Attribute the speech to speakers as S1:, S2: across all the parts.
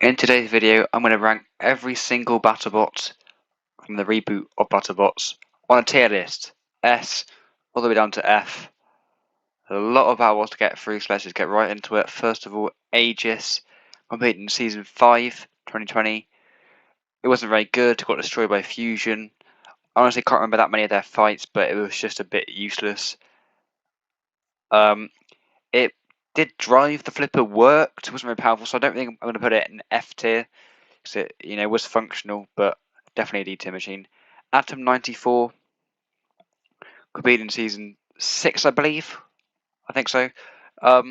S1: In today's video, I'm going to rank every single BattleBot from the reboot of BattleBots on a tier list, S all the way down to F. There's a lot of BattleBots to get through, so let's just get right into it. First of all, Aegis, competed in Season 5, 2020. It wasn't very good, got destroyed by Fusion. I honestly can't remember that many of their fights, but it was just a bit useless. It did drive, the flipper worked, it wasn't very powerful, so I don't think I'm going to put it in F tier. Because it, was functional, but definitely a D tier machine. Atom 94, competed in Season 6, I believe. I think so. I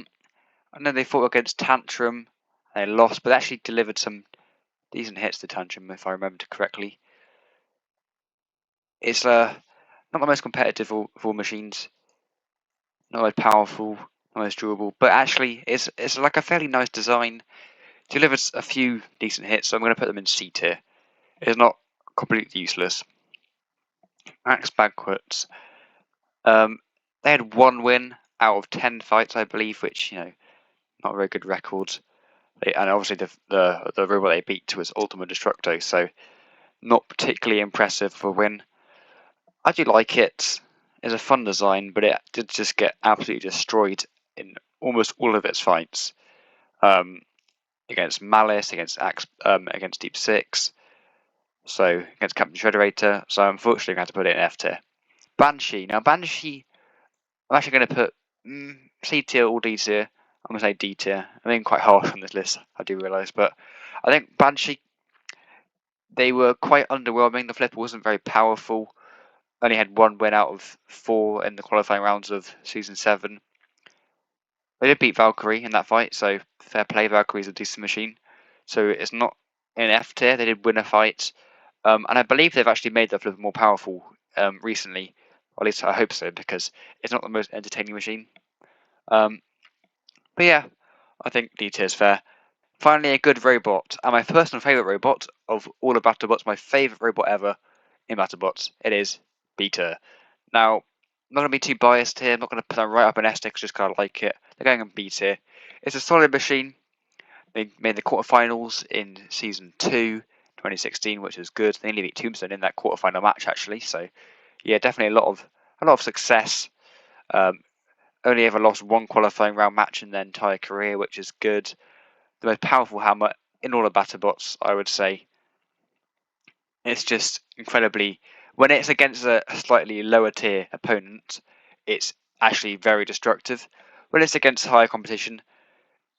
S1: know they fought against Tantrum, they lost, but they actually delivered some decent hits to Tantrum, if I remember correctly. It's not the most competitive of all machines, not most powerful, not most durable, but actually it's like a fairly nice design. Delivers a few decent hits, so I'm going to put them in C tier. It's not completely useless. Axe Banquets. They had 1 win out of 10 fights, I believe, which not a very good record. And obviously the robot they beat was Ultima Destructo, so not particularly impressive for a win. I do like it. It's a fun design, but it did just get absolutely destroyed in almost all of its fights. Against Malice, against Deep Six, so against Captain Shredderator. So unfortunately, I had to put it in F tier. Banshee. Now Banshee, I'm actually going to put C tier or D tier. I'm going to say D tier. I'm being quite harsh on this list, I do realise, but I think Banshee, they were quite underwhelming. The flipper wasn't very powerful. Only had 1 win out of 4 in the qualifying rounds of Season 7. They did beat Valkyrie in that fight, so fair play. Valkyrie's a decent machine. So it's not in F tier. They did win a fight. And I believe they've actually made the flipper more powerful recently. Or at least I hope so, because it's not the most entertaining machine. But yeah, I think D tier is fair. Finally, a good robot, and my personal favourite robot of all of BattleBots, my favourite robot ever in BattleBots, it is B-tier. Now, I'm not going to be too biased here, I'm not going to put them right up in S tier because I just kind of like it. They're going in B-tier. It's a solid machine. They made the quarterfinals in Season 2, 2016, which is good. They nearly beat Tombstone in that quarterfinal match, actually. So, yeah, definitely a lot of success. Only ever lost 1 qualifying round match in their entire career, which is good. The most powerful hammer in all of BattleBots, I would say. It's just incredibly, when it's against a slightly lower tier opponent, it's actually very destructive. When it's against higher competition,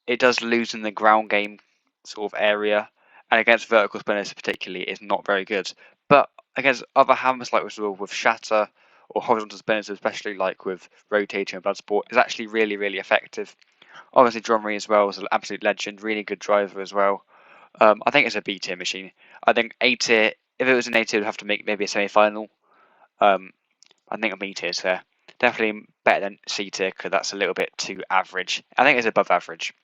S1: it does lose in the ground game sort of area, and against vertical spinners particularly, it's not very good. But against other hammers like with Shatter or horizontal spinners, especially like with Rotating and Bloodsport, is actually really, really effective. Obviously, Drumry as well is an absolute legend, really good driver as well. I think it's a B tier machine. I think A tier, if it was an A tier, it would have to make maybe a semi final. I think a B tier is fair. Definitely better than C tier because that's a little bit too average. I think it's above average.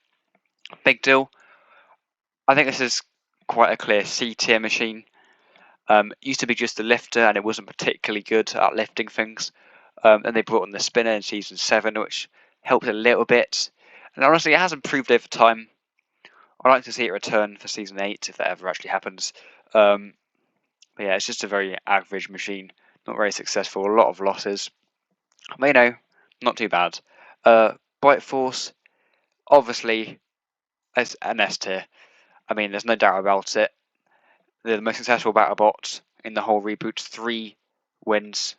S1: Big Deal. I think this is quite a clear C tier machine. It used to be just a lifter and it wasn't particularly good at lifting things. And they brought in the spinner in Season 7, which helped a little bit. And honestly, it has improved over time. I'd like to see it return for Season 8 if that ever actually happens. But yeah, it's just a very average machine. Not very successful. A lot of losses. But not too bad. Bite Force, obviously, as an S tier. I mean, there's no doubt about it. They're the most successful BattleBots in the whole reboot. 3 wins.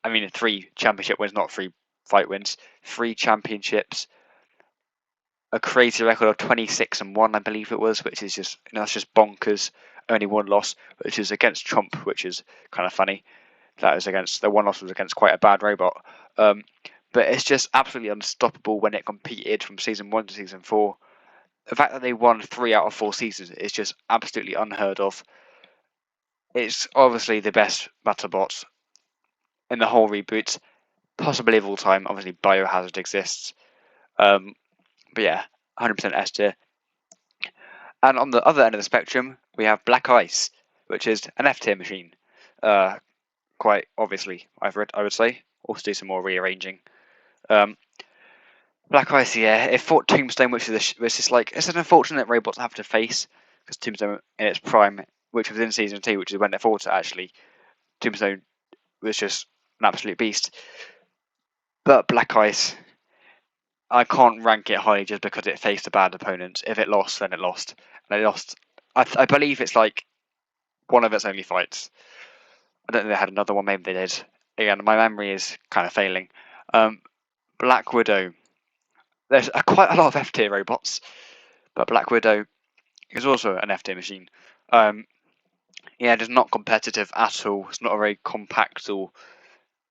S1: I mean, 3 championship wins, not 3 fight wins. 3 championships. A crazy record of 26-1, I believe it was, which is just that's just bonkers. Only 1 loss, which is against Trump, which is kind of funny. That was against the 1 loss was against quite a bad robot. But it's just absolutely unstoppable when it competed from Season 1 to Season 4. The fact that they won 3 out of 4 seasons is just absolutely unheard of. It's obviously the best BattleBot in the whole reboot, possibly of all time. Obviously, Biohazard exists. But yeah, 100% S tier. And on the other end of the spectrum, we have Black Ice, which is an F tier machine. Quite obviously, I would say. Also do some more rearranging. Black Ice, yeah, it fought Tombstone, which is like, it's an unfortunate robot to have to face, because Tombstone in its prime, which was in Season 2, which is when they fought it actually, Tombstone was just an absolute beast. But Black Ice, I can't rank it high just because it faced a bad opponent. If it lost, then it lost. And they lost. I believe it's like one of its only fights. I don't think they had another one. Maybe they did. Again, my memory is kind of failing. Black Widow. There's quite a lot of F tier robots, but Black Widow is also an F tier machine. Yeah, just not competitive at all. It's not a very compact or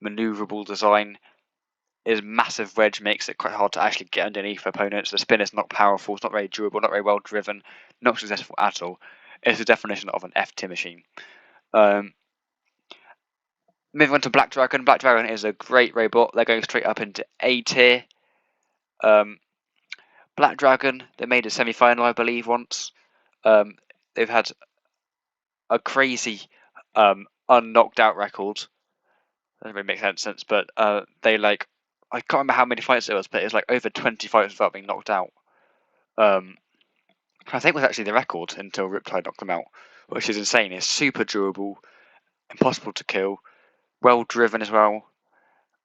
S1: maneuverable design. Its massive wedge makes it quite hard to actually get underneath opponents. The spin is not powerful, it's not very durable, not very well driven, not successful at all. It's the definition of an F tier machine. Moving on to Black Dragon. Black Dragon is a great robot. They're going straight up into A tier. Black Dragon, they made a semi-final, I believe, once. They've had a crazy unknocked out record. Doesn't really make sense, but they like, I can't remember how many fights it was, but it was like over 20 fights without being knocked out. I think it was actually the record until Riptide knocked them out, which is insane. It's super durable, impossible to kill, well driven as well.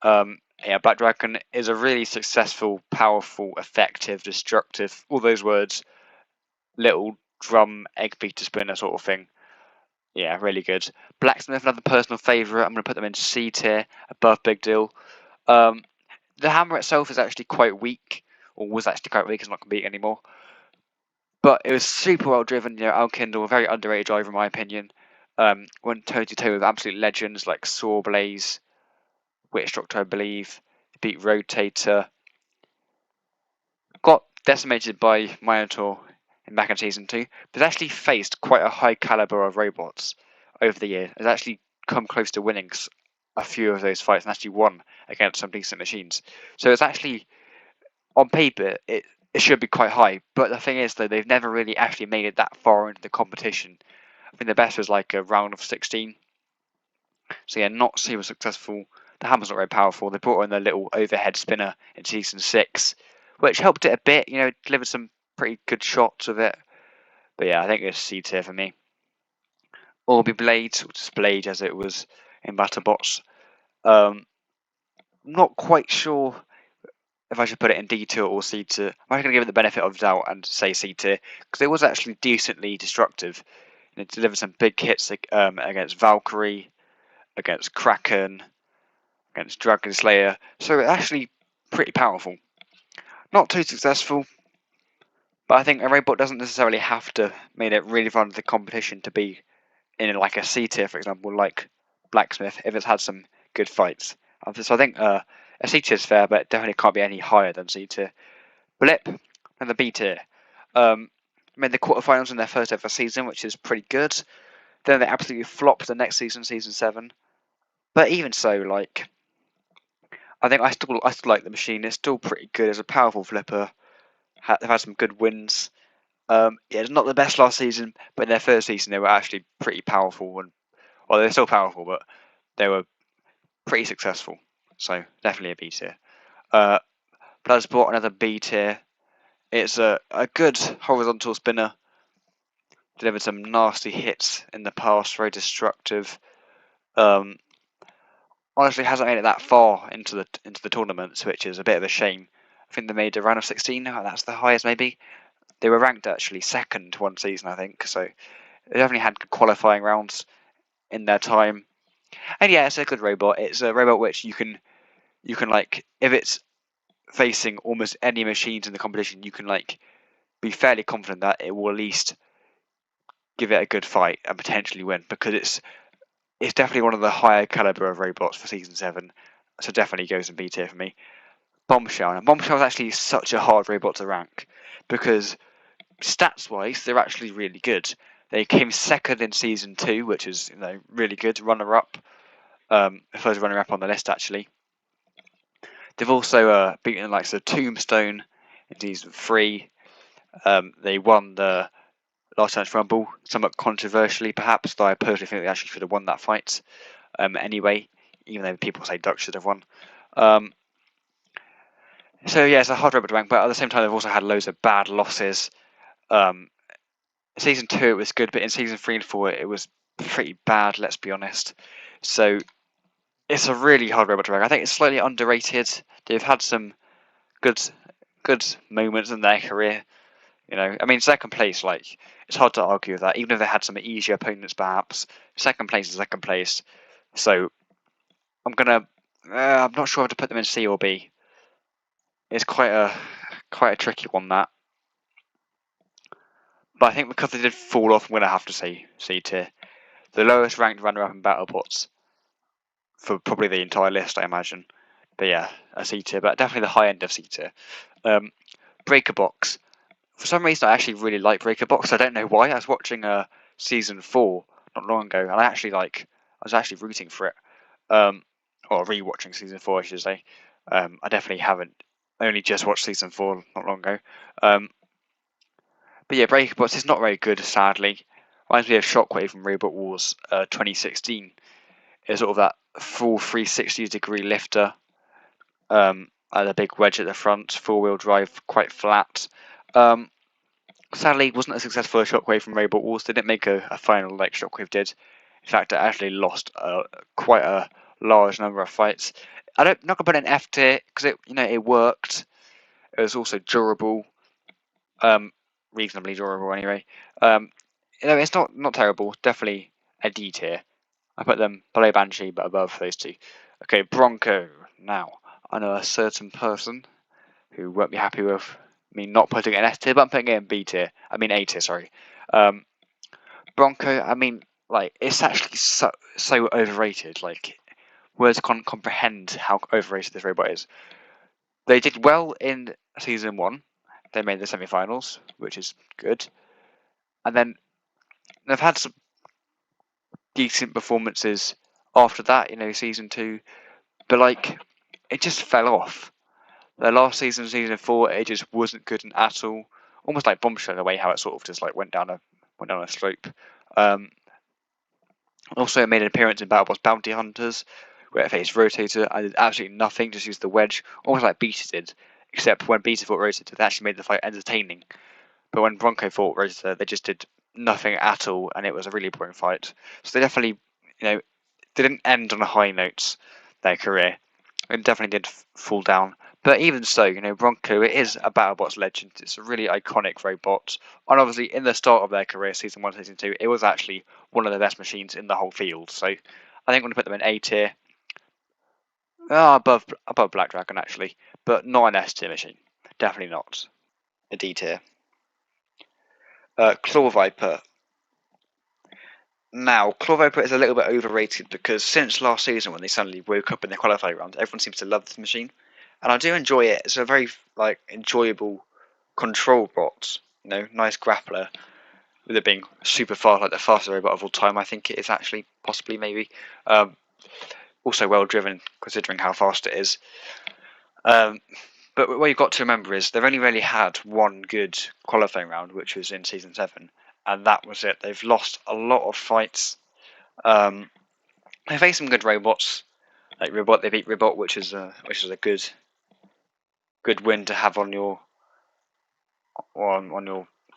S1: Yeah, Black Dragon is a really successful, powerful, effective, destructive, all those words, little drum egg beater spinner sort of thing. Yeah, really good. Blacksmith, another personal favourite. I'm going to put them in C tier, above Big Deal. The hammer itself is actually quite weak, or was actually quite weak, it's not complete anymore. But it was super well driven, you know, Alkindle, a very underrated driver in my opinion. Went toe to toe with absolute legends like Sawblaze, Witch Doctor, I believe, beat Rotator. Got decimated by Minotaur back in Season 2, but actually faced quite a high caliber of robots over the year. Has actually come close to winning a few of those fights and actually won against some decent machines. So it's actually, on paper, it should be quite high. But the thing is, though, they've never really actually made it that far into the competition. I think the best was like a round of 16. So yeah, not super successful. The hammer's not very powerful. They brought in their little overhead spinner in Season 6, which helped it a bit, you know, delivered some pretty good shots of it. But yeah, I think it's C tier for me. Orby Blade, or just Blade as it was in BattleBots. Not quite sure if I should put it in D tier or C tier. I'm actually going to give it the benefit of the doubt and say C tier, because it was actually decently destructive. It delivered some big hits against Valkyrie, against Kraken, against Dragon Slayer. So it's actually pretty powerful. Not too successful, but I think a robot doesn't necessarily have to make it really fun for the competition to be in like a C tier, for example, like Blacksmith, if it's had some good fights. So I think a C tier is fair, but it definitely can't be any higher than C tier. Blip and the B tier. Made the quarterfinals in their first ever season, which is pretty good. Then they absolutely flopped the next season, Season 7. But even so, like, I think I still like the machine. It's still pretty good. It's a powerful flipper. They've had some good wins. Yeah, it's not the best last season, but in their first season they were actually pretty powerful, and well, they're still powerful, but they were pretty successful. So definitely a B tier. BattleBot, another B tier. It's a good horizontal spinner. Delivered some nasty hits in the past, very destructive. Honestly, hasn't made it that far into the tournaments, which is a bit of a shame. I think they made a round of 16. That's the highest, maybe. They were ranked actually second one season, I think. So they definitely had good qualifying rounds in their time. And yeah, it's a good robot. It's a robot which you can like, if it's facing almost any machines in the competition, you can like be fairly confident that it will at least give it a good fight and potentially win, because it's definitely one of the higher caliber of robots for Season 7. So definitely goes in B tier for me. Bombshell. And Bombshell is actually such a hard robot to rank, because stats wise they're actually really good. They came second in Season 2, which is, you know, really good. Runner up. First runner up on the list actually. They've also beaten the likes of Tombstone in Season 3. They won the Last Chance Rumble, somewhat controversially perhaps, though I personally think they actually should have won that fight anyway, even though people say Duck should have won. So yeah, it's a hard robot to rank, but at the same time they've also had loads of bad losses. Season 2 it was good, but in season 3 and 4 it was pretty bad. Let's be honest. So it's a really hard robot to rank. I think it's slightly underrated. They've had some good moments in their career. You know, I mean, second place, like, it's hard to argue with that. Even if they had some easier opponents, perhaps, second place is second place. So I'm not sure how to put them in C or B. It's quite a tricky one, that. But I think because they did fall off, I'm gonna have to say C tier. The lowest ranked runner-up in BattleBots for probably the entire list, I imagine. But yeah, a C tier, but definitely the high end of C tier. Breaker Box. For some reason, I actually really like Breaker Box. I don't know why. I was watching season 4 not long ago, and I was actually rooting for it. Or rewatching season 4, I should say. I definitely haven't. Only just watched season 4 not long ago. But yeah, Breaker Box is not very good, sadly. Reminds me of Shockwave from Robot Wars 2016. It's sort of that full 360-degree lifter. And a big wedge at the front, four-wheel drive, quite flat. Sadly, wasn't as successful as Shockwave from Robot Wars. They didn't make a final like Shockwave did. In fact, it actually lost quite a large number of fights. Not gonna put it in F tier because it worked. It was also durable, reasonably durable anyway. It's not terrible. Definitely a D tier. I put them below Banshee but above those two. Okay, Bronco. Now I know a certain person who won't be happy with me not putting it in S tier, but I'm putting it in B tier. I mean A tier, sorry. Bronco, I mean, like, it's actually so overrated. Like, words can't comprehend how overrated this robot is. They did well in season 1. They made the semi-finals, which is good. And then they've had some decent performances after that, season 2. But, like, it just fell off. The last season, season 4, it just wasn't good at all. Almost like Bombshell in a way, how it sort of just like went down a slope. Also, it made an appearance in BattleBots Bounty Hunters, where it faced Rotator and did absolutely nothing, just used the wedge, almost like Beta did. Except when Beta fought Rotator, they actually made the fight entertaining. But when Bronco fought Rotator, they just did nothing at all, and it was a really boring fight. So they definitely, didn't end on a high note their career. It definitely did fall down. But even so, Bronco, it is a BattleBots legend. It's a really iconic robot. And obviously, in the start of their career, season 1, season 2, it was actually one of the best machines in the whole field. So I think I'm going to put them in A tier. Above Black Dragon, actually. But not an S tier machine. Definitely not. A D tier. Claw Viper. Now, Claw Viper is a little bit overrated because since last season, when they suddenly woke up in the qualifying round, everyone seems to love this machine, and I do enjoy it. It's a very enjoyable control bot. Nice grappler, with it being super fast, like the fastest robot of all time. I think it is actually, possibly, maybe. Also well driven, considering how fast it is. But what you've got to remember is they've only really had one good qualifying round, which was in season 7. And that was it. They've lost a lot of fights. They faced some good robots, like Ribot. They beat Ribot, which is a good win to have on your I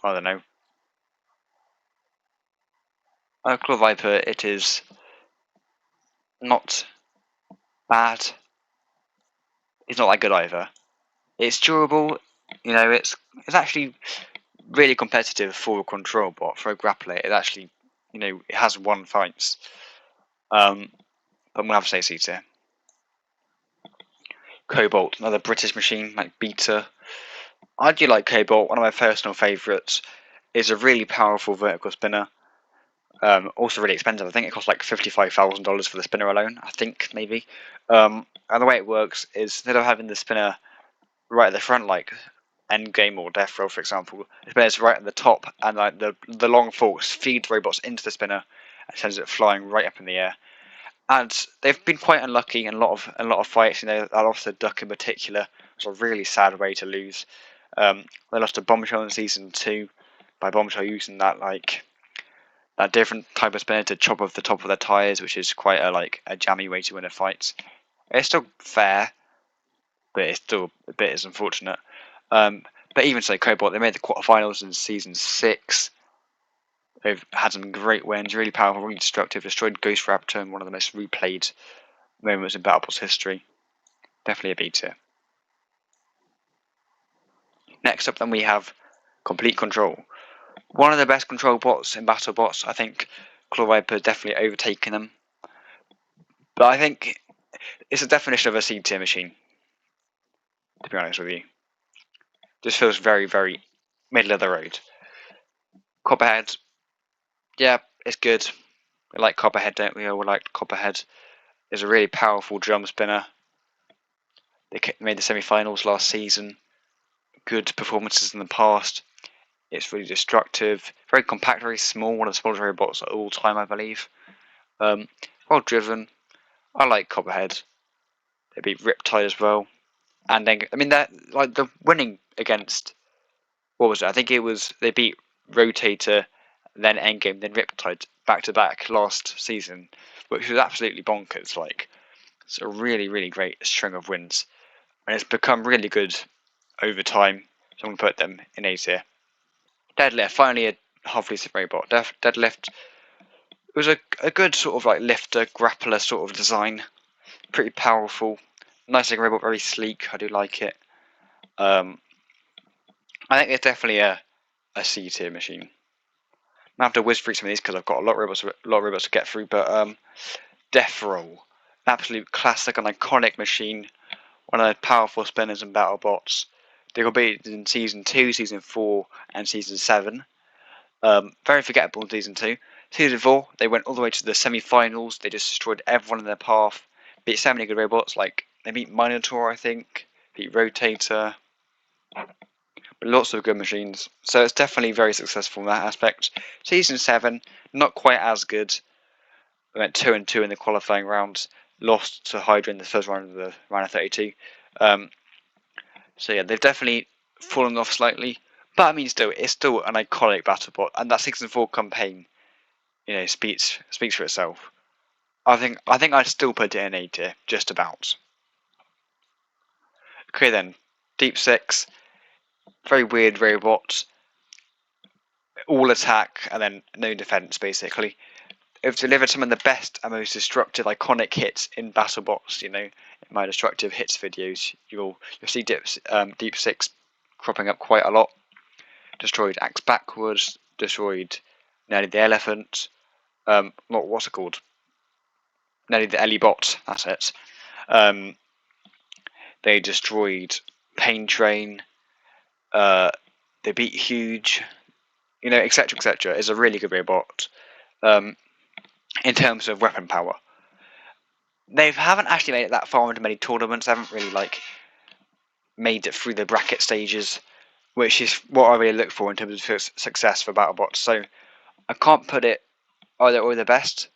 S1: don't know. Claw Viper. It is not bad. It's not that good either. It's durable. It's actually really competitive for a control bot, for a grappler. It actually, it has won fights. But I'm gonna have to say C tier. Cobalt, another British machine like Beta. I do like Cobalt. One of my personal favourites. Is a really powerful vertical spinner. Also really expensive. I think it costs like $55,000 for the spinner alone. I think maybe. And the way it works is instead of having the spinner right at the front, like Endgame or Death Row, for example, the spinner's right at the top, and like the long force feeds robots into the spinner and sends it flying right up in the air. And they've been quite unlucky in a lot of fights. That lost to Duck in particular. It was a really sad way to lose. They lost to Bombshell in season 2 by Bombshell using that different type of spinner to chop off the top of their tires, which is quite a jammy way to win a fight. It's still fair, but it's still a bit unfortunate. But even so, Cobalt, they made the quarterfinals in season 6. They've had some great wins, really powerful, really destructive, destroyed Ghost Raptor in one of the most replayed moments in BattleBots history. Definitely a B tier. Next up then we have Complete Control. One of the best control bots in BattleBots. I think Claw Viper has definitely overtaken them. But I think it's a definition of a C tier machine, to be honest with you. Just feels very, very middle of the road. Copperhead, yeah, it's good. We like Copperhead, don't we? We like Copperhead. It's a really powerful drum spinner. They made the semi-finals last season. Good performances in the past. It's really destructive, very compact, very small. One of the smallest robots of all time, I believe. Well driven. I like Copperhead. They beat Riptide as well, and then they're like the winning against. What was it? I think it was they beat Rotator, then Endgame, then Riptide back to back last season, which was absolutely bonkers. Like it's a really, really great string of wins, and it's become really good over time. So I'm gonna put them in A tier. Deadlift, finally a halfway decent robot. Deadlift. It was a good sort of like lifter, grappler sort of design. Pretty powerful. Nice looking robot, very sleek. I do like it. I think it's definitely a C tier machine. I have to whiz through some of these because I've got a lot of robots to get through. But Death Roll, an absolute classic and iconic machine. One of the powerful spinners in BattleBots. They got beat in Season 2, Season 4, and Season 7. Very forgettable in Season 2. Season 4, they went all the way to the semi-finals. They just destroyed everyone in their path. Beat so many good robots, like they beat Minotaur, I think. Beat Rotator. But lots of good machines. So it's definitely very successful in that aspect. Season 7, not quite as good. We went 2-2 in the qualifying rounds. Lost to Hydra in the first round of the round of 32. So yeah, they've definitely fallen off slightly. But I mean, it's still an iconic BattleBot, and that Season 4 campaign, speaks for itself. I think I'd still put it in A tier, just about. Okay then, Deep Six, very weird robot, all attack and then no defense basically. They've delivered some of the best and most destructive, iconic hits in BattleBots. In my destructive hits videos, you'll see Deep Six cropping up quite a lot. Destroyed Axe Backwards, destroyed Nelly the Elephant. What's it called? Nelly the Ellybot. That's it. They destroyed Pain Train. They beat Huge. Etc. etc. It's a really good robot. In terms of weapon power, they haven't actually made it that far into many tournaments. They haven't really made it through the bracket stages, which is what I really look for in terms of success for BattleBots. So I can't put it either or the best.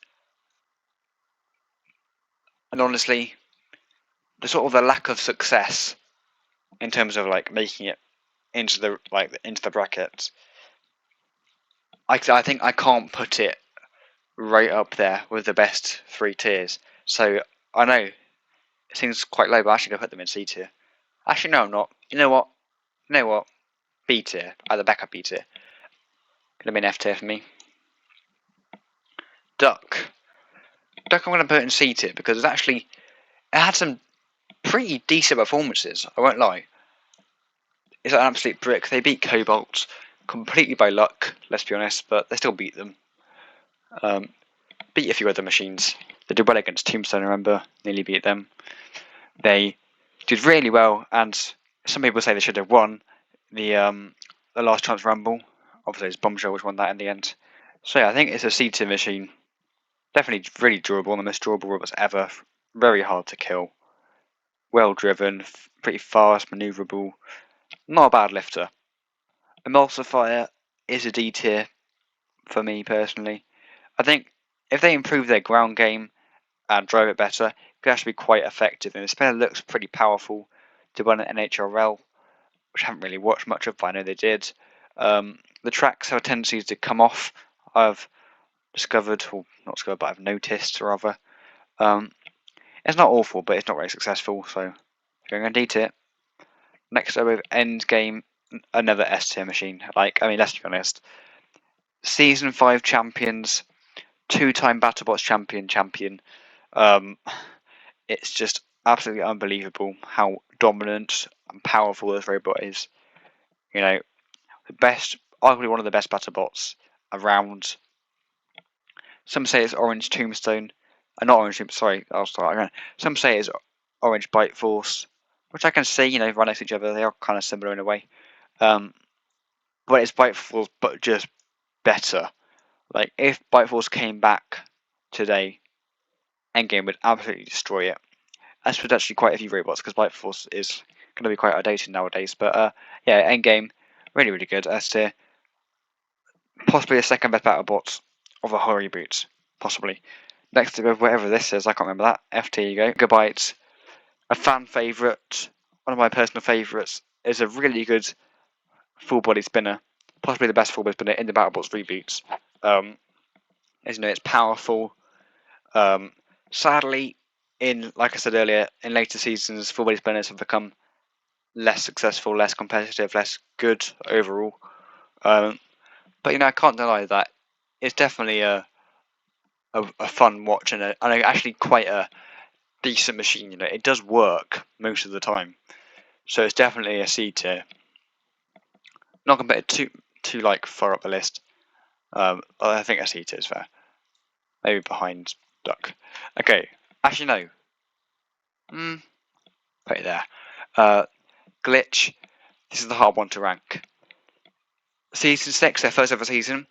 S1: And honestly, the lack of success in terms of making it into the brackets, I think I can't put it right up there with the best 3 tiers. So I know it seems quite low, but I'm actually gonna put them in C tier. Actually, no, I'm not. You know what? B tier, either backup B tier. Gonna be an F tier for me. Duck, I'm gonna put in C tier because it had some pretty decent performances. I won't lie. It's an absolute brick. They beat Cobalt completely by luck, let's be honest, but they still beat them. Beat a few other machines. They did well against Tombstone, I remember. Nearly beat them. They did really well, and some people say they should have won the Last Chance Rumble. Obviously, it's Bombshell which won that in the end. So yeah, I think it's a C tier machine. Definitely really durable, one of the most durable robots ever. Very hard to kill. Well driven, pretty fast, manoeuvrable. Not a bad lifter. Emulsifier is a D tier for me personally. I think if they improve their ground game and drive it better, it could actually be quite effective. And the spinner looks pretty powerful to run an NHRL, which I haven't really watched much of, but I know they did. The tracks have a tendency to come off. I've discovered, or not discovered, but I've noticed rather. It's not awful, but it's not very successful, so going to D tier. Next up with Endgame, another S tier machine. Let's be honest. Season 5 champions, 2-time BattleBots champion. It's just absolutely unbelievable how dominant and powerful this robot is. You know, the best, arguably one of the best BattleBots around. Some say it's Orange Tombstone. Not Orange Tombstone, sorry, I'll start again. Some say it's Orange Bite Force, which I can see, right next to each other. They are kind of similar in a way. But it's Bite Force, but just better. Like, if Bite Force came back today, Endgame would absolutely destroy it. As with actually quite a few robots, because Bite Force is going to be quite outdated nowadays. But yeah, Endgame, really, really good. As to possibly the second best BattleBots of the whole reboot. Possibly. Next to whatever this is, I can't remember that. FT, you go. Gigabyte, a fan favourite, one of my personal favourites, is a really good full body spinner. Possibly the best full body spinner in the BattleBots reboots. It's powerful. Sadly, like I said earlier, in later seasons, full body spinners have become less successful, less competitive, less good overall. But I can't deny that it's definitely a fun watch and actually quite a decent machine. It does work most of the time, so it's definitely a C tier. Not compared to like far up the list. I think a C tier is fair. Maybe behind Duck. Okay, actually no. Put it there. Glitch. This is the hard one to rank. Season 6, their first ever season,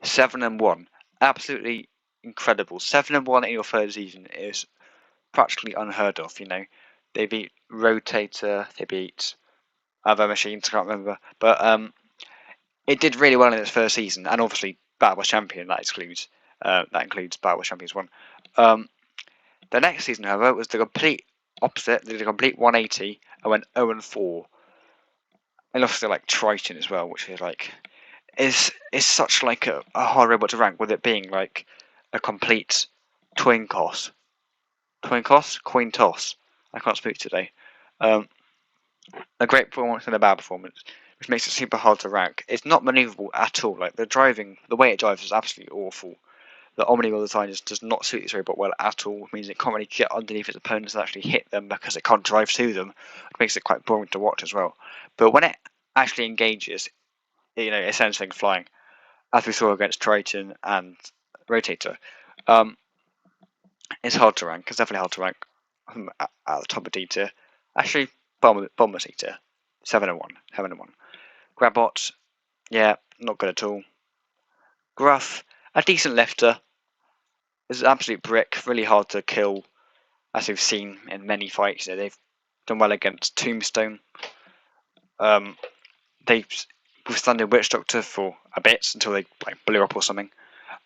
S1: 7-1. Absolutely incredible. 7-1 in your third season is practically unheard of. They beat Rotator, they beat other machines, I can't remember, but it did really well in its first season, and obviously BattleBots Champion that includes BattleBots Champions 1. The next season, however, was the complete opposite. They did a complete 180 and went 0-4. And obviously like Triton as well, which is like is such like a hard robot to rank, with it being like a complete coin toss. I can't speak today. A great performance and a bad performance, which makes it super hard to rank. It's not maneuverable at all. Like the way it drives is absolutely awful. The omni all the time just does not suit this robot well at all. It means it can't really get underneath its opponents and actually hit them because it can't drive to them. It makes it quite boring to watch as well. But when it actually engages, it sends things flying, as we saw against Triton and Rotator. It's hard to rank. It's definitely hard to rank at the top of D tier. Actually, bottom of C tier. 7-1. Grabbot, yeah, not good at all. Gruff, a decent lifter. Is an absolute brick, really hard to kill, as we've seen in many fights. They've done well against Tombstone. They've withstood Witch Doctor for a bit until they blew up or something.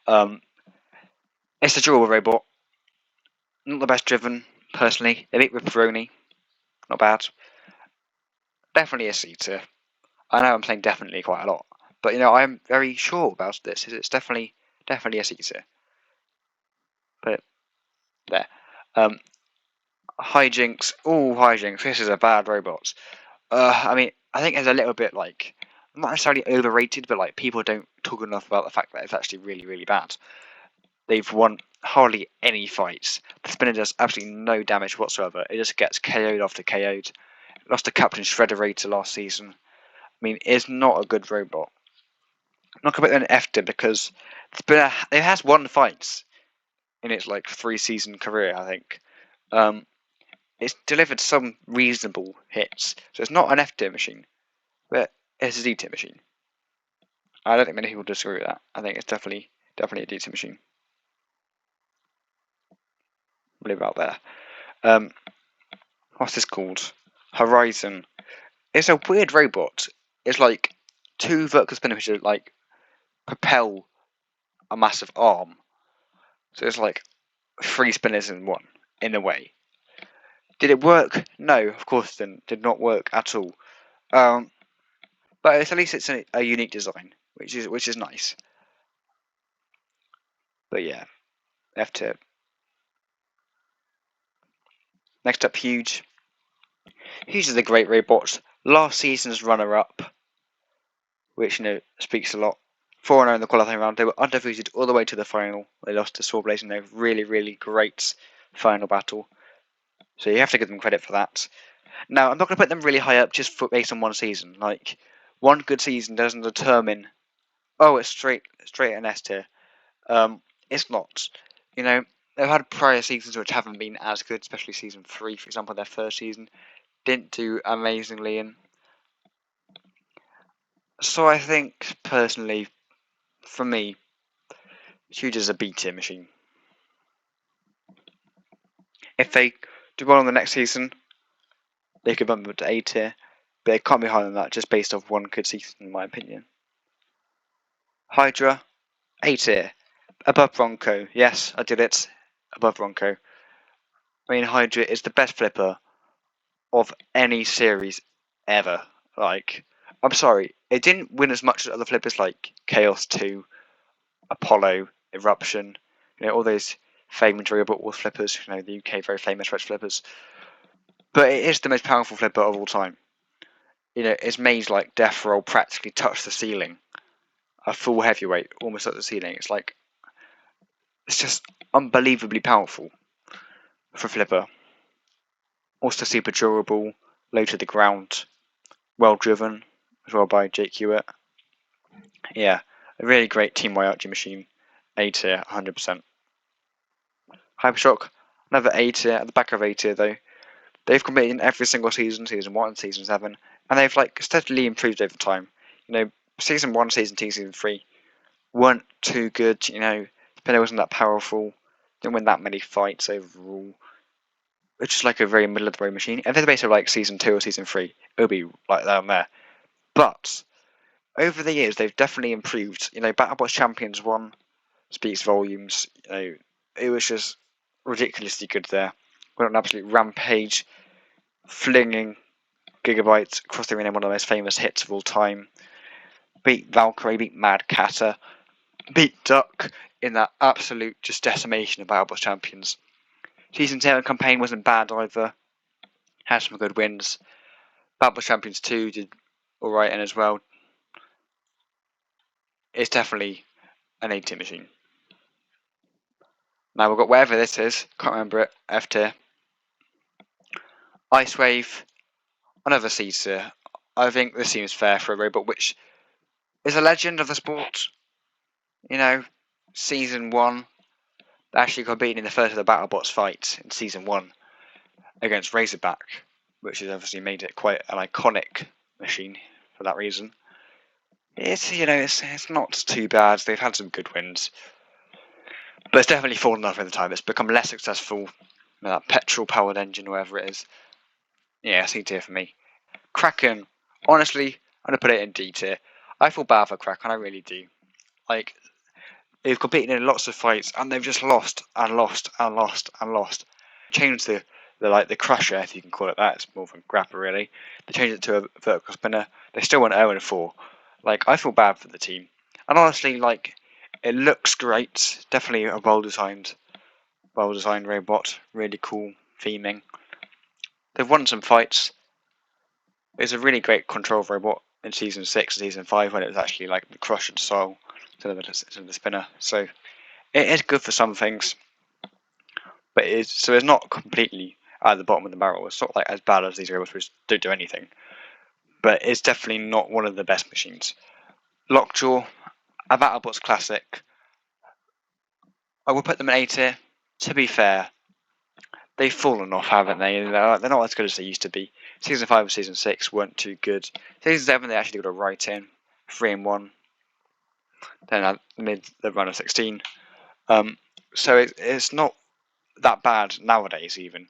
S1: It's a durable robot. Not the best driven, personally. They beat Riptide. Not bad. Definitely a C tier. I know I'm saying definitely quite a lot, but I'm very sure about this. It's definitely a C tier. But there. Hijinks. Oh, Hijinks. This is a bad robot. I think it's a little bit not necessarily overrated, but people don't talk enough about the fact that it's actually really, really bad. They've won hardly any fights. The spinner does absolutely no damage whatsoever. It just gets KO'd after KO'd. Lost to Captain Shredderator last season. It's not a good robot. I'm not going to put an F tier because it has won fights in its 3-season career, I think. It's delivered some reasonable hits, so it's not an F tier machine, but it's a D tier machine. I don't think many people disagree with that. I think it's definitely a D tier machine. I'll leave it out there. What's this called? Horizon. It's a weird robot. It's like two vertical spinners which propel a massive arm. So it's 3 spinners in one, in a way. Did it work? No, of course it did not work at all. But at least it's a unique design, which is nice. But yeah, F tier. Next up, Huge. Huge is a great robot. Last season's runner-up, which speaks a lot. 4-0 in the qualifying round. They were undefeated all the way to the final. They lost to Sawblaze in a really, really great final battle. So you have to give them credit for that. Now, I'm not going to put them really high up just based on one season. Like, one good season doesn't determine, oh, it's straight an S tier. It's not. You know, they've had prior seasons which haven't been as good, especially season 3, for example, their first season. Didn't do amazingly in. So I think, personally, for me, Hydra's a B tier machine. If they do well in the next season, they could bump up to A tier, but it can't be higher than that just based off one good season, in my opinion. Hydra, A tier. Above Bronco. Yes, I did it. Above Bronco. I mean, Hydra is the best flipper of any series ever. Like, I'm sorry, it didn't win as much as other flippers like Chaos 2, Apollo, Eruption, all those famous robot wolf flippers, the UK very famous French flippers. But it is the most powerful flipper of all time. It's made like Death Roll practically touch the ceiling. A full heavyweight, almost at the ceiling. It's just unbelievably powerful for flipper. Also super durable, low to the ground, well driven as well by Jake Hewitt. Yeah, a really great Team Waiachi machine. A tier, 100%. Hypershock, another A tier, at the back of A tier though. They've competed in every single season 1 and season 7, and they've steadily improved over time. Season 1, season 2, season 3 weren't too good, Spinner wasn't that powerful, didn't win that many fights overall. It's just like a very middle of the road machine. If they're based on season 2 or season 3, it'll be like down there. But over the years, they've definitely improved. BattleBots Champions 1 speaks volumes. It was just ridiculously good there. Went on an absolute rampage, flinging gigabytes across the arena, one of the most famous hits of all time. Beat Valkyrie, beat Mad Catter, beat Duck in that absolute just decimation of BattleBots Champions. Season 7 campaign wasn't bad either. Had some good wins. BattleBots Champions 2 did alright in as well. It's definitely an A tier machine. Now we've got whatever this is, can't remember it, F tier. Icewave, another C tier. I think this seems fair for a robot which is a legend of the sport. Season 1, they actually got beaten in the first of the BattleBots fight in Season 1 against Razorback, which has obviously made it quite an iconic machine for that reason. It's not too bad. They've had some good wins. But it's definitely fallen off over time. It's become less successful. That petrol-powered engine, whatever it is. Yeah, C tier for me. Kraken, honestly, I'm going to put it in D tier. I feel bad for Kraken, I really do. They've competed in lots of fights, and they've just lost, and lost, and lost, and lost. Changed the crusher, if you can call it that. It's more of a grapper, really. They changed it to a vertical spinner. They still went 0-4. I feel bad for the team. And honestly, it looks great. Definitely a well-designed robot. Really cool theming. They've won some fights. It's a really great control robot in Season 6 and Season 5 when it was actually the crush and soul instead of the spinner. So it is good for some things. But it's not completely at the bottom of the barrel. It's not as bad as these robots which don't do anything. But it's definitely not one of the best machines. Lockjaw, a BattleBots classic. I will put them in A tier. To be fair, they've fallen off, haven't they? They're not as good as they used to be. Season 5 and Season 6 weren't too good. Season 7 they actually got a right in. 3-1. Then mid the run of 16. So it's not that bad nowadays even.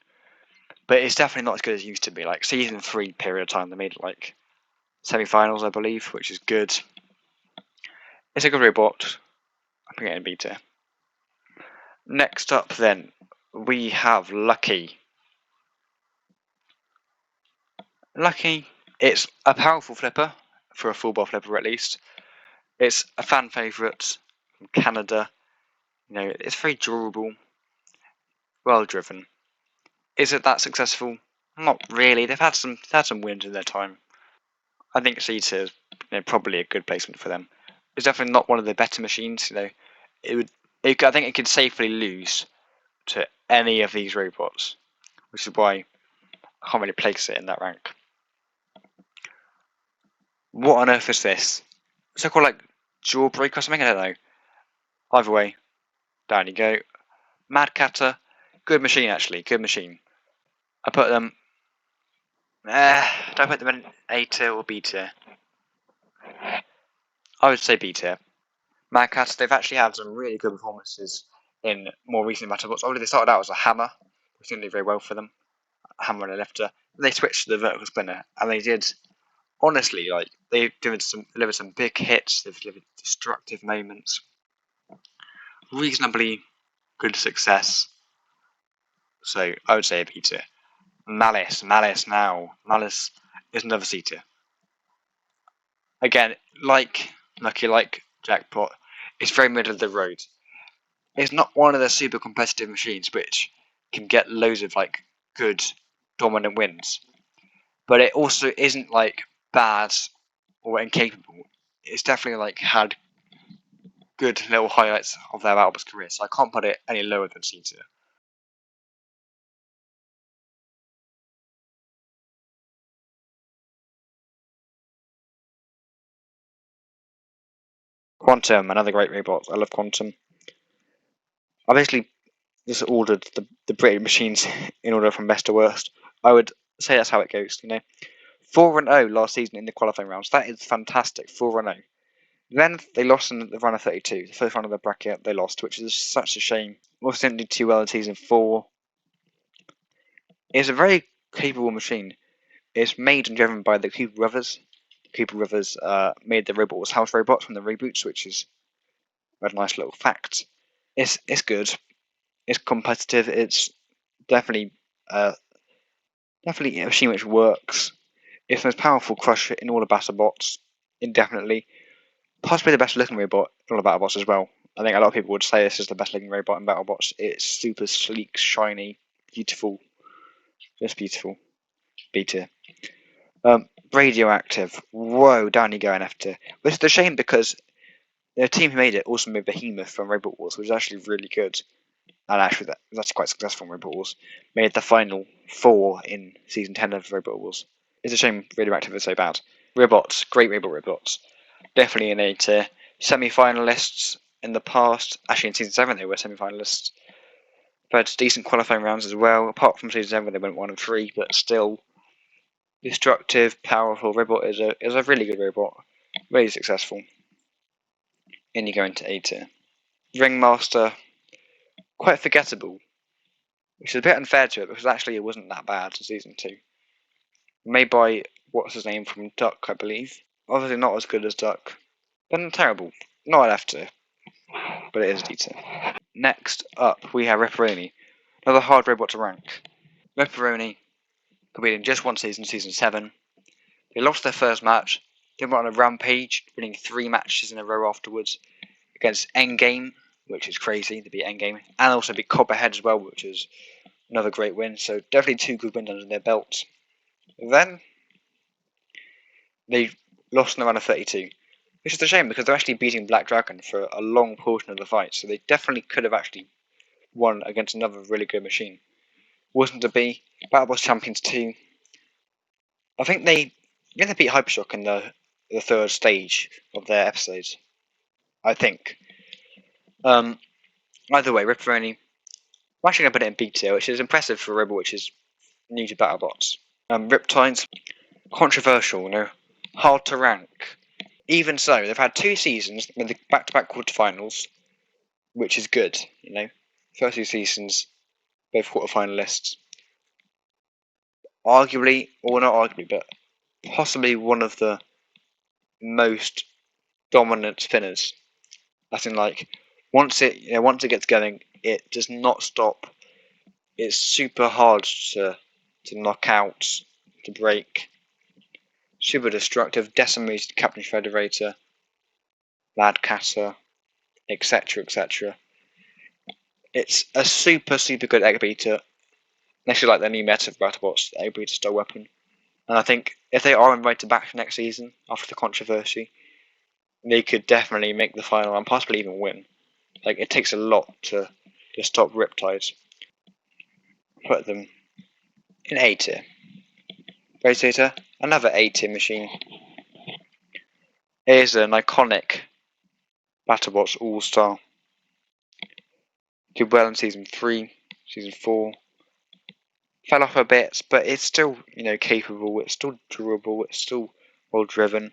S1: But it's definitely not as good as it used to be. Season 3 period of time, they made semi-finals, I believe, which is good. It's a good robot. I'm putting it in B tier. Next up, then, we have Lucky. Lucky, it's a powerful flipper, for a full bar flipper at least. It's a fan favourite from Canada. It's very durable, well driven. Is it that successful? Not really. They've had some wins in their time. I think C tier is probably a good placement for them. It's definitely not one of the better machines. I think it could safely lose to any of these robots, which is why I can't really place it in that rank. What on earth is this? Is it called like Jawbreak or something? I don't know. Either way, down you go. Mad Catter, good machine actually, good machine. I put them. Do I put them in A tier or B tier? I would say B tier. Mad Catter, they've actually had some really good performances in more recent BattleBots. Obviously, they started out as a hammer, which didn't do very well for them. A hammer and a lifter. They switched to the vertical spinner, and they did. Honestly, like they've delivered some big hits. They've delivered destructive moments. Reasonably good success. So I would say a B tier. Malice is another C tier. Again, like Jackpot, it's very middle of the road. It's not one of the super competitive machines which can get loads of like good dominant wins, but it also isn't like bad or incapable. It's definitely like had good little highlights of their BattleBots career, so I can't put it any lower than C tier. Quantum, another great robot. I love Quantum. I basically just ordered the British machines in order from best to worst. I would say that's how it goes, 4-0 last season in the qualifying rounds. That is fantastic. 4-0. Then they lost in the run of 32. The first round of the bracket they lost, which is such a shame. Also didn't do too well in season 4. It's a very capable machine. It's made and driven by the Cooper brothers. Cooper brothers made the Robot Wars house robots from the reboots, which is a nice little fact. It's good. It's competitive. It's definitely a machine which works. It's the most powerful crusher in all the BattleBots, indefinitely. Possibly the best looking robot in all the BattleBots as well. I think a lot of people would say this is the best looking robot in BattleBots. It's super sleek, shiny, beautiful. Just beautiful. B tier. Radioactive. Whoa, down you go in F tier. Which is a shame because the team who made it also made Behemoth from Robot Wars, which is actually really good. And actually, that's quite successful in Robot Wars. Made the final 4 in season 10 of Robot Wars. It's a shame Radioactive is so bad. Robots, great robots. Definitely in A tier. Semi-finalists in the past. Actually, in season 7 they were semi-finalists. But decent qualifying rounds as well. Apart from season 7, they went 1 and 3, but still destructive, powerful. Robot is a really good robot. Really successful. And you go into A tier. Ringmaster, quite forgettable, which is a bit unfair to it because actually it wasn't that bad in season 2. Made by what's his name from Duck, I believe. Obviously not as good as Duck, but not terrible. Not F tier, but it is D tier. Next up, we have Ripperoni, another hard robot to rank. Ripperoni competed in just one season, season 7. They lost their first match, then went on a rampage, winning 3 matches in a row afterwards against Endgame, which is crazy. They beat Endgame, and also beat Copperhead as well, which is another great win. So definitely 2 good wins under their belts. Then they lost in the round of 32, which is a shame because they're actually beating Black Dragon for a long portion of the fight. So they definitely could have actually won against another really good machine. Wasn't to be. BattleBots Champions 2. I think they beat Hypershock in the 3rd stage of their episodes. I think. Either way, Ripperoni. I'm actually going to put it in B tier, which is impressive for a robot which is new to BattleBots. Riptides, controversial, hard to rank. Even so, they've had 2 seasons with the back-to-back quarterfinals, which is good, First 2 seasons, both quarterfinalists. Arguably, or not arguably, but possibly one of the most dominant spinners. As in, once it gets going, it does not stop. It's super hard to knock out, to break. Super destructive, decimated Captain Federator, Mad Catter, etc. etc. It's a super good egg beater. Actually, like their new meta of BattleBots, the egg beater style weapon. And I think if they are invited back next season after the controversy,
S2: they could definitely make the final and possibly even win. Like, it takes a lot to stop Riptide. Put them in A tier. Rotator, another A tier machine. Here's an iconic BattleBots All-Star. Did well in Season 3, Season 4. Fell off a bit, but it's still, capable, it's still durable, it's still well driven.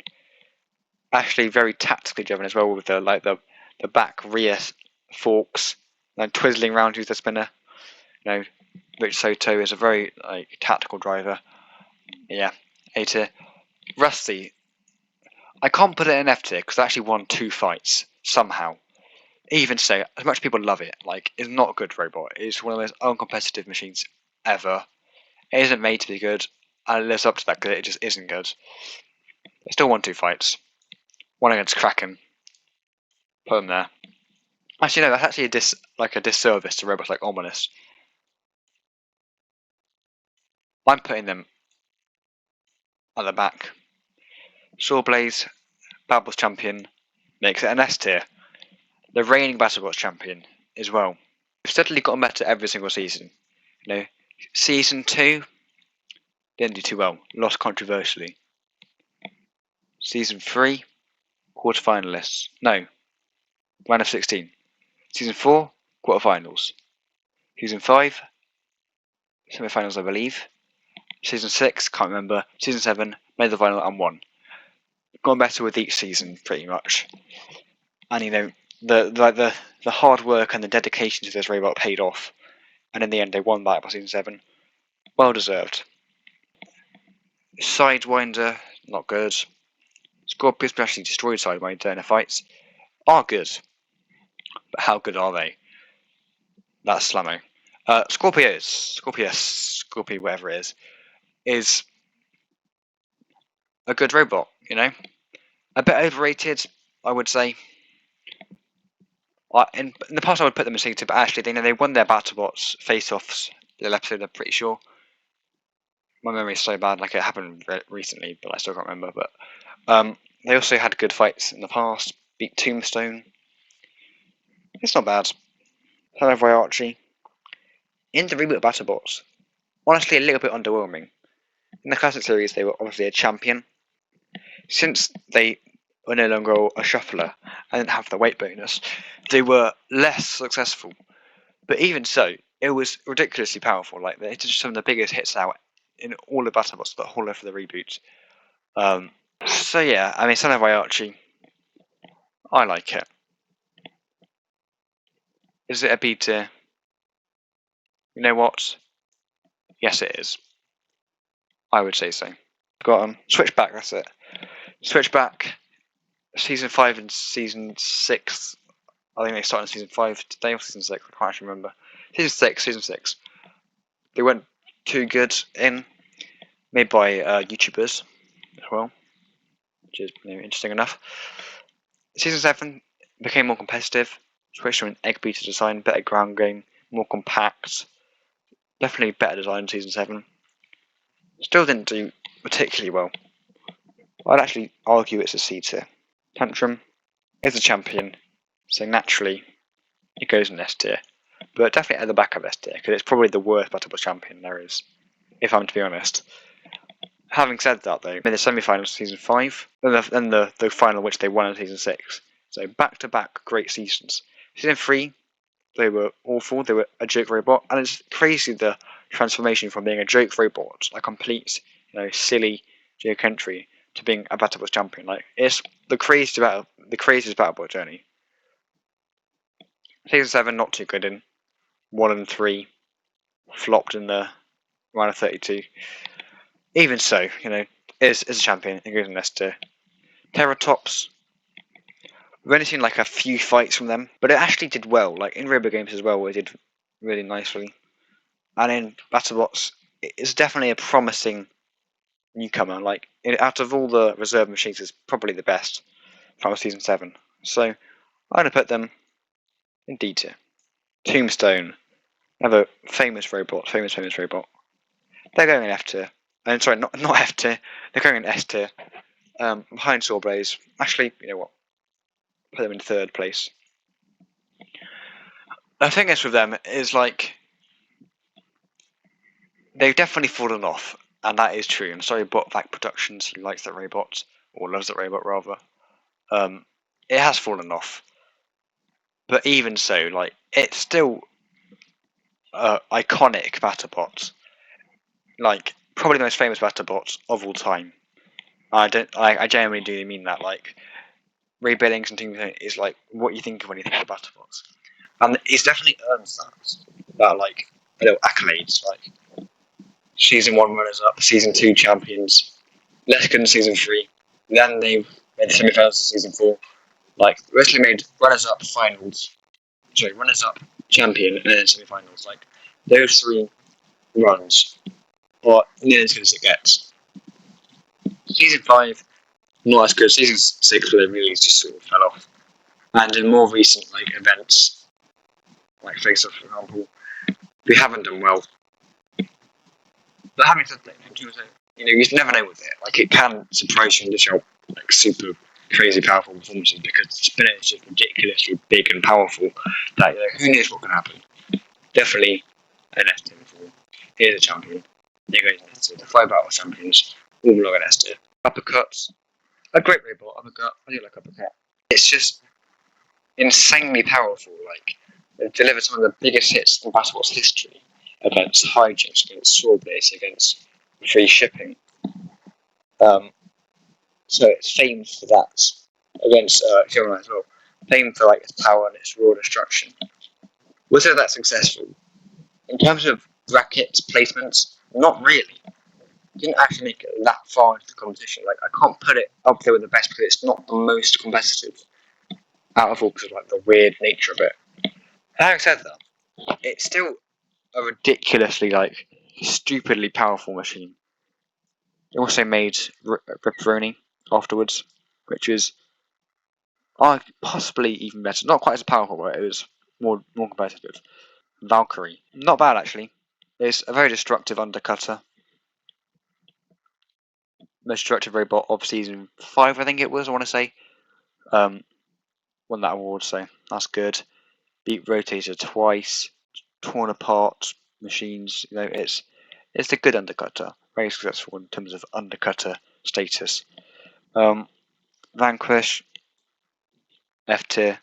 S2: Actually very tactically driven as well, with the back rear forks, twizzling around with the spinner. Rich Soto is a very tactical driver. Yeah, A tier. Rusty, I can't put it in F tier because I actually won 2 fights somehow. Even so, as much as people love it, it's not a good robot. It's one of the most uncompetitive machines ever. It isn't made to be good, and it lives up to that because it just isn't good. I still won 2 fights. One against Kraken. Put them there. Actually, no, that's actually a disservice to robots like Ominous. I'm putting them at the back. Sawblaze, BattleBots champion, makes it an S tier. The reigning BattleBots champion as well. We've steadily gotten better every single season. Season 2 didn't do too well, lost controversially. Season 3, quarterfinalists. No, round of 16. Season 4, quarterfinals. Season 5, semi-finals, I believe. Season 6, can't remember. Season 7, made the final and won. Gone better with each season, pretty much. And the hard work and the dedication to this robot paid off. And in the end, they won back by Season 7. Well deserved. Sidewinder, not good. Scorpius, especially destroyed Sidewinder in the fights, are good. But how good are they? That's Slammo. Scorpio, whatever it is a good robot, A bit overrated, I would say. In the past, I would put them in C2, but actually, they won their BattleBots face-offs. The episode, I'm pretty sure. My memory is so bad, it happened recently, but I still can't remember. But they also had good fights in the past. Beat Tombstone. It's not bad. Hello, Archie. In the reboot of BattleBots, honestly, a little bit underwhelming. In the classic series, they were obviously a champion. Since they were no longer a shuffler and didn't have the weight bonus, they were less successful. But even so, it was ridiculously powerful. They did some of the biggest hits out in all the BattleBots, the whole of the reboot. So yeah, Son of Archie, I like it. Is it a B tier? You know what? Yes, it is. I would say so. Got Switchback. That's it. Switchback. Season 5 and Season 6. I think they started in Season 5 today or Season 6. I can't actually remember. Season 6. They weren't too good in. Made by YouTubers as well, which is interesting enough. Season 7 became more competitive. Switched to an egg beater design, better ground game, more compact. Definitely better design in Season 7. Still didn't do particularly well. I'd actually argue it's a C tier. Tantrum is a champion, so naturally it goes in S tier. But definitely at the back of S tier, because it's probably the worst BattleBot champion there is, if I'm to be honest. Having said that, though, in the semi-finals of Season 5, and the final which they won in Season 6. So back-to-back great seasons. Season 3, they were awful, they were a joke robot, and it's crazy the transformation from being a joke robot, a complete, silly joke entry, to being a BattleBot champion. It's the craziest BattleBot journey. Season 7, not too good in. 1 and 3, flopped in the round of 32. Even so, is a champion. It goes in S tier. Terratops. We've only seen a few fights from them, but it actually did well. In Robo Games as well, it did really nicely. And in BattleBots, it's definitely a promising newcomer. Out of all the reserve machines, it's probably the best from Season 7. So I'm going to put them in D tier. Tombstone. Another famous robot. Famous robot. They're going in F tier. Sorry, not F tier. They're going in S tier. Behind Sawblaze. Actually, you know what? put them in 3rd place. The thing is with them is like they've definitely fallen off, and that is true. I'm sorry, Botvac Productions, who likes that robot, or loves that robot rather. It has fallen off, but even so, like it's still iconic BattleBot, like probably the most famous BattleBot of all time. I genuinely do mean that. Like Ray Billings and things is like what you think of when you think of BattleBots, and he's definitely earned that like little accolades, like season 1 runners up, season 2 champions, Leskin season 3, then they made the semi-finals of season 4. Like basically made runners up finals, runners up champion, and then semi-finals. Like those 3 runs are nearly as good as it gets. Season 5, not as good. Season 6 really just sort of fell off. And in more recent like events, like Face Off for example, we haven't done well. But having said that, you never know with it. Like it can surprise you and dish out like super crazy powerful performances because the spinner is just ridiculously big and powerful that who knows what can happen. Definitely an S-tier before. Here's a champion. There goes an S-tier. The 5 battle champions all belong an S-tier. Uppercuts. A great robot, Uppercut. I do like Uppercut. It's just insanely powerful. Like it delivered some of the biggest hits in BattleBots history against Hydra, against Sawblaze, against free shipping. So it's famed for that against Human as well. Famed for like its power and its raw destruction. Was it that successful? In terms of bracket placements, not really. It didn't actually make it that far into the competition. Like I can't put it up there with the best because it's not the most competitive out of all because of like the weird nature of it. Having said that, it's still a ridiculously like stupidly powerful machine. It also made Riptide afterwards, which is possibly even better. Not quite as powerful, but it was more competitive. Valkyrie, not bad actually. It's a very destructive undercutter. Most destructive robot of season 5, I think it was. I want to say, won that award, so that's good. Beat Rotator twice, torn apart machines. It's a good undercutter. Very successful in terms of undercutter status. Vanquish, F tier.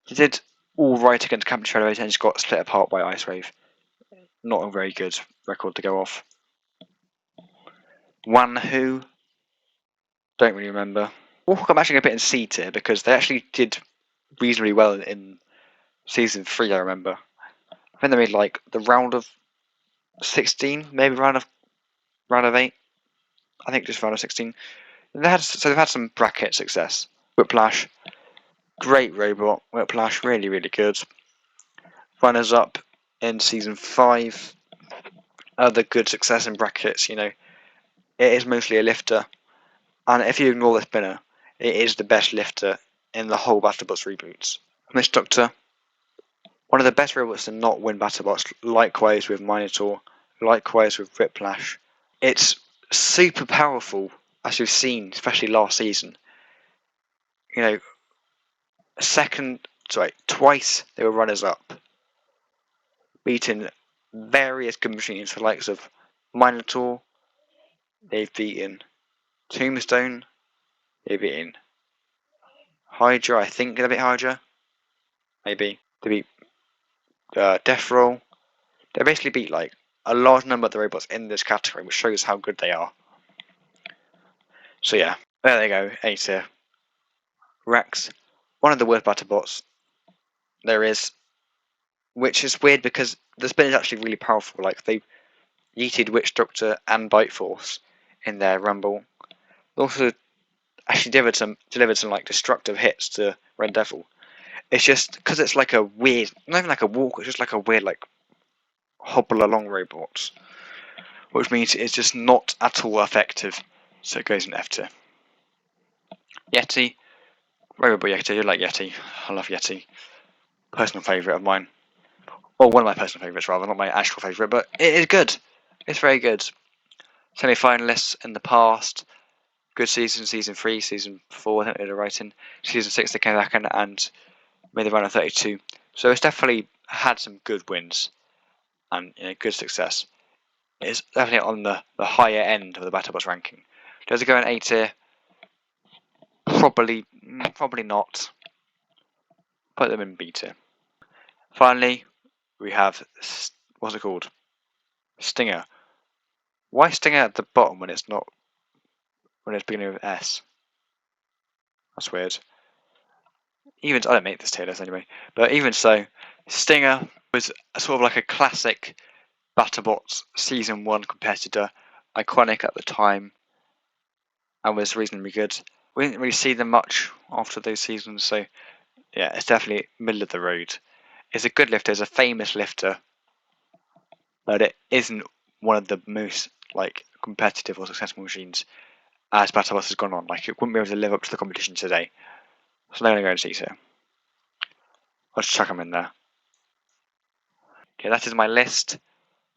S2: He did all right against Captain Shredder and just got split apart by Icewave. Not a very good record to go off. One Who, don't really remember. I'm actually a bit in C tier because they actually did reasonably well in season 3. I remember. I think they made like the round of 16, maybe round of 8. I think just round of 16. They've had some bracket success. Whiplash, great robot. Whiplash, really good. Runners up in season 5. Other good success in brackets. It is mostly a lifter, and if you ignore the spinner, it is the best lifter in the whole BattleBots reboots. Miss Doctor, one of the best robots to not win BattleBots. Likewise with Minotaur. Likewise with Whiplash. It's super powerful, as we've seen, especially last season. Twice they were runners up, beating various good machines, the likes of Minotaur. They've beaten Tombstone. They've beaten Hydra. I think they beat Hydra. Maybe they beat Death Roll. They basically beat like a large number of the robots in this category, which shows how good they are. So yeah, there they go. A tier. Rex, one of the worst BattleBots there is, which is weird because the spin is actually really powerful. Like they yeeted Witch Doctor and Bite Force in their rumble. They also actually delivered some like destructive hits to Red Devil. It's just because it's like a weird, not even like a walk. It's just like a weird like hobble along robot, which means it's just not at all effective. So it goes in F tier. Yeti, robot Yeti. You like Yeti? I love Yeti. Personal favourite of mine. Well, one of my personal favourites rather, not my actual favourite, but it is good. It's very good. Semi-finalists in the past. good season, season 3, season 4, I think they were writing. Season 6 they came back in and made the run at 32. So it's definitely had some good wins and good success. It's definitely on the higher end of the BattleBots ranking. Does it go in A tier? Probably not. Put them in B tier. Finally, we have, what's it called? Stinger. Why Stinger at the bottom when it's not, when it's beginning with S? That's weird. I don't make this tier list anyway, but even so, Stinger was sort of like a classic BattleBots Season 1 competitor, iconic at the time, and was reasonably good. We didn't really see them much after those seasons, so yeah, it's definitely middle of the road. It's a good lifter, it's a famous lifter, but it isn't one of the most competitive or successful machines as BattleBots has gone on. It wouldn't be able to live up to the competition today. So they're going to go and see here. I'll just chuck them in there. Okay, that is my list,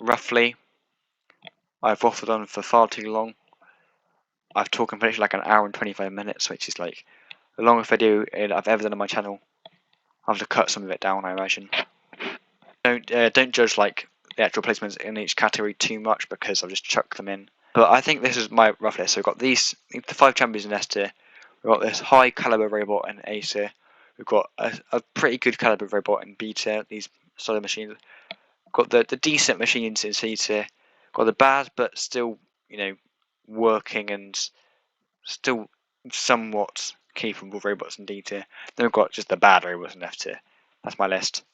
S2: roughly. I've waffled on for far too long. I've talked completely like an hour and 25 minutes, which is the longest video I've ever done on my channel. I'll have to cut some of it down, I imagine. Don't judge the actual placements in each category too much because I've just chucked them in. But I think this is my rough list. So we've got the 5 champions in S tier. We've got this high caliber robot in A tier. We've got a pretty good caliber robot in B tier. These solid machines. We've got the decent machines in C tier. We've got the bad but still working and still somewhat capable robots in D tier. Then we've got just the bad robots in F tier. That's my list.